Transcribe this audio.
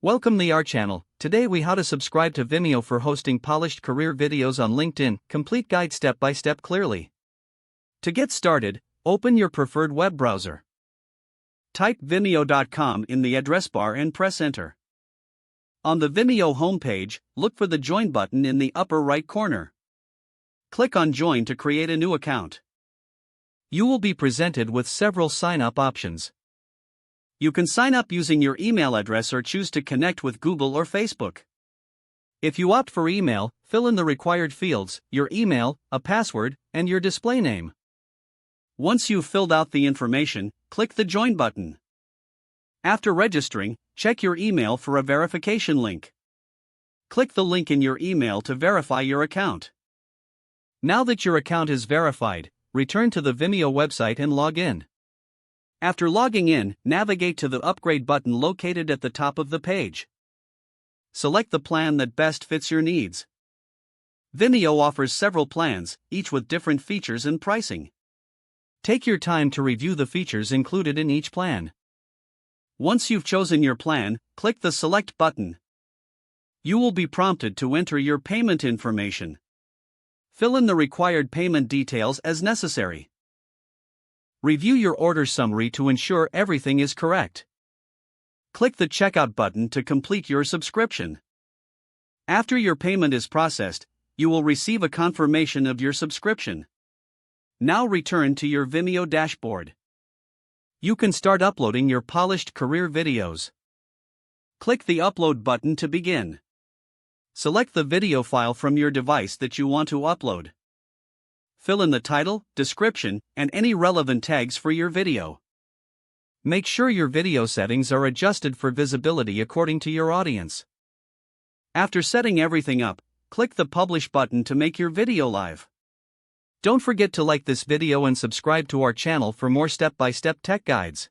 Welcome to our channel. Today we how to subscribe to Vimeo for hosting polished career videos on LinkedIn, complete guide step by step clearly. To get started, open your preferred web browser. Type vimeo.com in the address bar and press enter. On the Vimeo homepage, look for the join button in the upper right corner. Click on join to create a new account. You will be presented with several sign-up options. You can sign up using your email address or choose to connect with Google or Facebook. If you opt for email, fill in the required fields, your email, a password, and your display name. Once you've filled out the information, click the Join button. After registering, check your email for a verification link. Click the link in your email to verify your account. Now that your account is verified, return to the Vimeo website and log in. After logging in, navigate to the Upgrade button located at the top of the page. Select the plan that best fits your needs. Vimeo offers several plans, each with different features and pricing. Take your time to review the features included in each plan. Once you've chosen your plan, click the Select button. You will be prompted to enter your payment information. Fill in the required payment details as necessary. Review your order summary to ensure everything is correct. Click the Checkout button to complete your subscription. After your payment is processed, you will receive a confirmation of your subscription. Now return to your Vimeo dashboard. You can start uploading your polished career videos. Click the Upload button to begin. Select the video file from your device that you want to upload. Fill in the title, description, and any relevant tags for your video. Make sure your video settings are adjusted for visibility according to your audience. After setting everything up, click the Publish button to make your video live. Don't forget to like this video and subscribe to our channel for more step-by-step tech guides.